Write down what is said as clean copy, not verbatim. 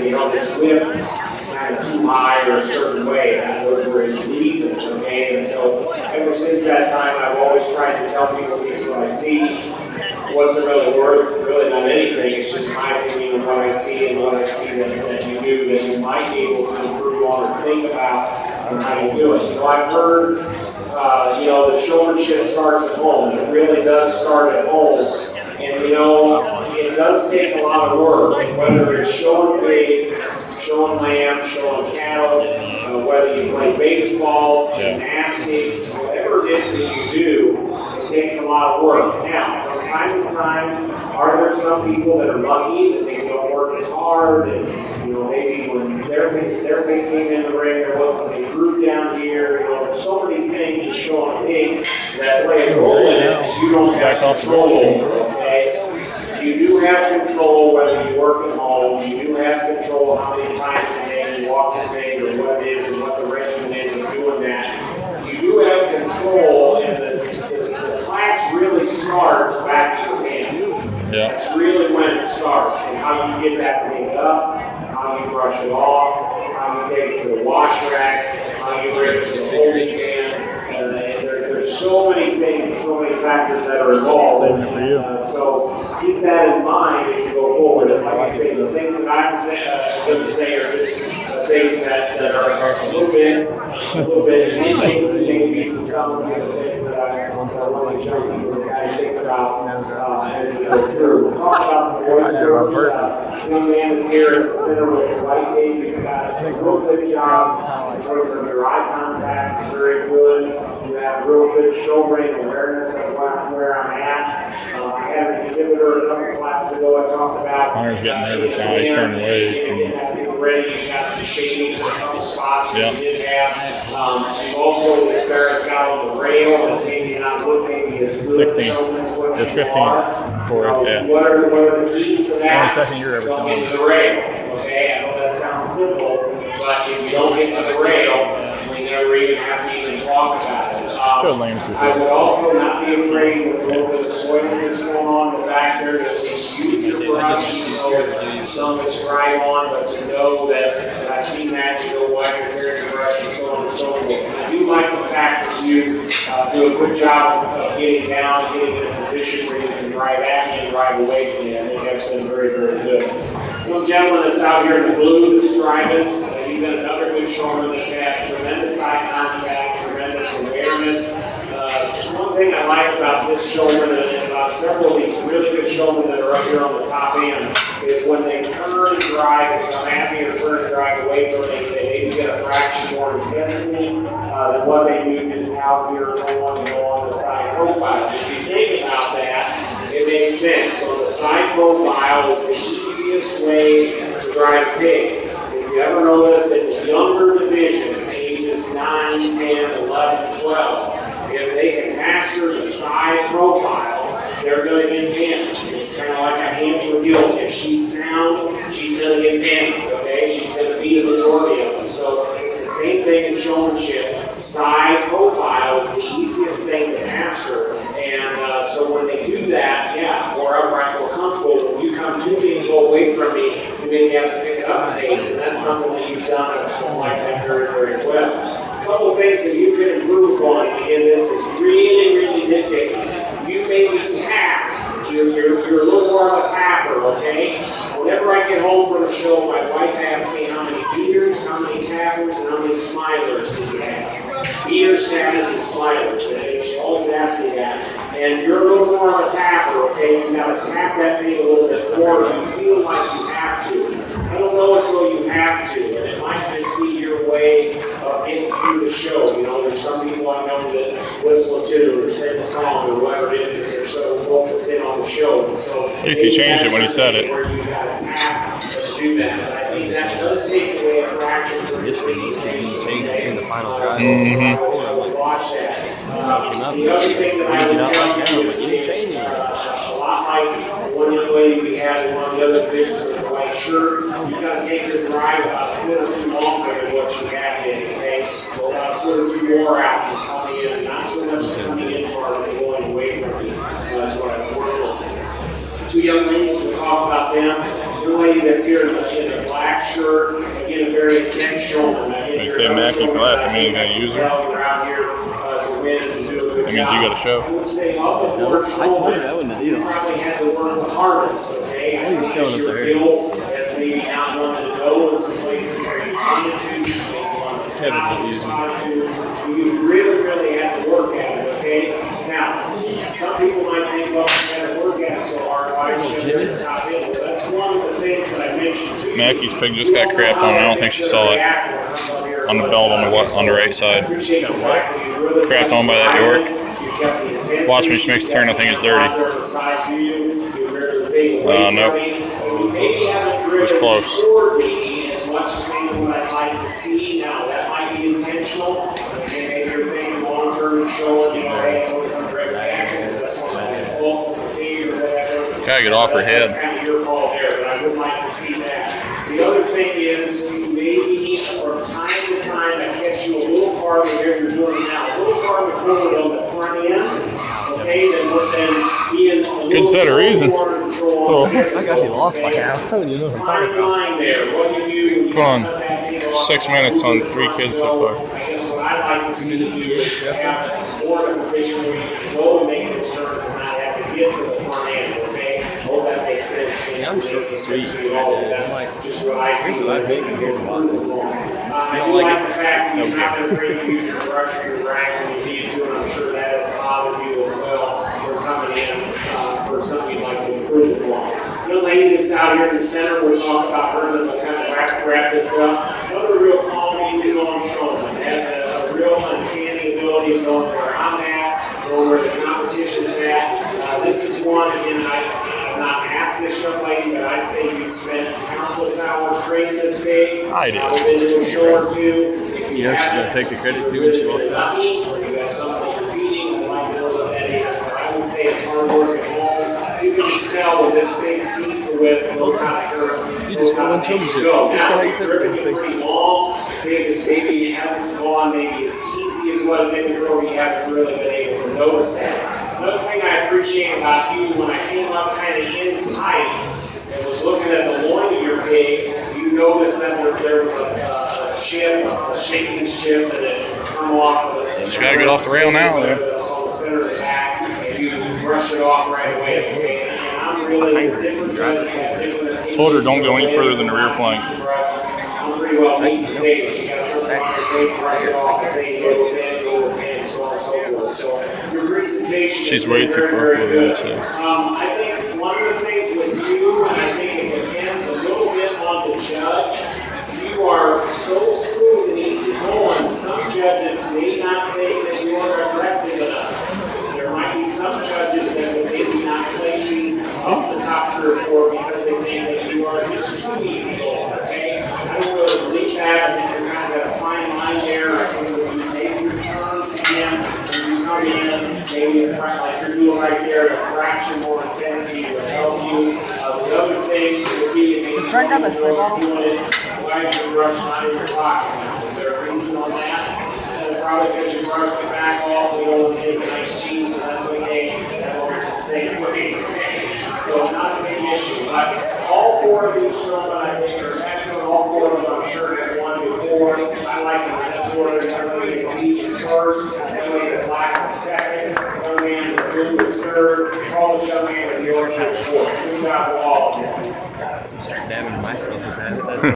you know, this whip kind of too high or a certain way. Those were his reasons, okay? And so ever since that time, I've always tried to tell people, at least what I see wasn't really worth really not anything. It's just my opinion of what I see and what I see that you do that you might be able to improve on or think about and how you do it. You know, I've heard, you know, the showmanship starts at home. It really does start at home. And, you know, it does take a lot of work, whether it's showing pigs, showing lambs, showing cattle, whether you play baseball, gymnastics, whatever it is that you do, it takes a lot of work. Now, from time to time, are there some people that are lucky that they don't work as hard, and you know, maybe when their pig came in the ring, there wasn't a group down here. You know, there's so many things to show on a pig that play a role in it. You don't have control over, okay? You do have control whether you work at home. You do have control how many times a day you walk your pig or what it is and what the regimen is of doing that. You do have control, and the class really starts back at your hand. That's really when it starts, and how you get that pig up, how you brush it off, how you take it to the wash rack, how you bring it to the holding can. There's so many things, so many factors that are involved. So keep that in mind as you go forward. And like I say, the things that I'm going to say are just things that are a little bit maybe some of the things that I want to show people to kind of think about as we go through. We'll talk about the voice coach. Young man is here at the center with the white baby. You've got a real good job in terms of your eye contact, very good. You have real good show brain awareness of where I'm at. I had an exhibitor a couple classes ago I talked about. Hunter's getting nervous now. He's turning away from ready. You got some shadings in a couple spots that you did have. You've also, the Sparrow's got on the rail that's maybe not looking as good. 16. It's 15 for it, What are the keys to that? Only second year ever Don't shown. get to the rail. Okay, I know that sounds simple, but if you don't get to the rail, we never even have to even talk about it. I would also not be afraid with a little bit of soiling that's going on in the back there. Just use your brush, you know, it's some is dry on, but to know that I've seen that, you go wipe your hair, your brush, and so on and so forth. I do like the fact that you do a good job of getting down, getting in a position where you can drive at me and drive away from you. I think that's been very, very good. One gentleman that's out here in the blue that's driving, he's been another good showman that's had tremendous eye contact, tremendous awareness. One thing I like about this showman and about several of these really good showmen that are up here on the top end is when they turn and drive and come at me or turn and drive away from me, they maybe get a fraction more intensity than what they do just out here on the side profile. If you think about that, it makes sense. So the side profile is the easiest way to drive a pig. If you ever notice in the younger divisions, ages 9, 10, 11, 12, if they can master the side profile, they're going to get pinned. It's kind of like a hand to a guilt. If she's sound, she's going to get pinned, okay? She's going to be the majority of them. So it's the same thing in showmanship. Side profile is the easiest thing to master. And so when they do that, yeah, more upright, more comfortable. When you come to me and go away from me, you maybe have to pick it up a pace. And that's something that you've done. I just like that very, very well. A couple of things that you can improve on in this is really, really nitpicking. You maybe tap. You're a little more of a tapper, okay? Whenever I get home from a show, my wife asks me how many beaters, how many tappers, and how many smilers do you have? Beaters, tappers, and smilers. Okay? She always asks me that. And you're a little more of a tapper, okay? You got to tap that thing a little bit more. You feel like you have to. I don't know as though you have to, and it might just be your way of getting through the show. You know, there's some people I know that whistle a tune or sing a song or whatever it is, because they're so focused in on the show. And so at least he changed it when he said it. Where you got to tap to do that. But I think that does take away a fraction from This week he's changed between the final drive. I would watch that. The other thing that I would tell you is a lot like one young lady we had in one of the other divisions with the white shirt. You got to take your drive about a foot or two longer than what you have been, okay? So about a foot or two more out and coming in, not so much coming in far and going away from you. That's what I've worked on. Two young ladies, we'll talk about them. young lady that's here in the black shirt, again, a very intense showman. They say Mackie for last. I mean, you're going to use her. That means you got a show. I would say of the four I told her I wouldn't have either. probably had to work the hardest, okay? Why are you showing up there? As maybe not wanting to go in some places where you wanted to, maybe want to sit out, you really, really have to work at it, okay? Now, some people might think, well, you got to work at it so hard, why should you at the top end? Well, that's one of the things that I mentioned to you. Mackie's pig just got crapped on. I don't think she saw it. On the belt on the right side. Crapped on by that York. Watch when she makes a turn, I think it's dirty. Nope. It was close. As much as maybe what I'd like to see. Now, that might be intentional. And maybe you're thinking long term and showing, you know, hey, so it comes right back. That's one of the faults of the or whatever. Gotta get off her head. That's kind of your call there, but I would like to see that. The other thing is, maybe from time to time, I catch you a little farther there you're doing it now. A little farther forward on the front end. Okay, then being a little good set of reasons. I got you lost by now. You know what I'm talking about. Come on. 6 minutes on 3 kids so far. 2 minutes each. Have more of a position where you can slowly make those turns and not have to get to the front end, okay? Hope that makes sense. See, I'm short and sweet. That's I'm like, just what I see. here's what I think compared to Boston. I do like the fact that you're not afraid to use your brush or your rag when you need to, and I'm sure that has bothered you as well for coming in for something you'd like to improve upon. The lady that's out here in the center, we'll talk about her and we'll kind of wrap this up. Another real calm, easy going showman. Has a real uncanny ability of knowing where I'm at, knowing where the competition's at. This is one, again, I've not asked this young lady, but I'd say you've spent countless hours training this pig. I did. Been to a show or two. You know she's going to take the credit too when she walks out. Or you have something you're feeding, I'd like to know what that is. But I would say it's hard work at home. You can just tell when this pig sees the whip and knows how to turn. You just won Showmanship. Just how you fit everything. Pretty long. Pig is maybe it hasn't gone maybe as easy as what it did before. We haven't really been able to notice that. Another thing I appreciate about you, when I came up kind of in tight and was looking at the loin of your pig, you noticed that there was a shift, a shaking shift, and it come off. Just gotta get off the rail now. It was on the center of the back, and you brush it off right away. And I'm really different. Told her don't go any further than the rear flank. I'm pretty well beaten today, but you got something on your pig, brush it off, and then you go and so on and so forth. So your presentation She's way too far forward. I think one of the things with you, and I think it depends a little bit on the judge, you are so smooth and easy going, some judges may not think that you are aggressive enough. There might be some judges that would maybe not place you up the top 3 or 4 because they think that you are just too easy going, okay? I don't really believe that. I think you're kind of at a fine line there. I think when you make your turns again, when you come in, maybe like you're doing right there, a fraction more intensity would help you. The other thing would be if you're doing it, why is your brush not in your pocket now? Is there a reason on that? Probably because you brushed the back off, we don't take nice cheese, and that's okay. That works the same way. So not a big issue. But all 4 of these showmen, I think, are excellent. All 4 of them, I'm sure, have won before. I like them in this order. Everybody in peaches first, everybody in black is second, young man in blue is third, tallest young man in the orange is fourth. Good job to all of you. Start dabbing myself with that.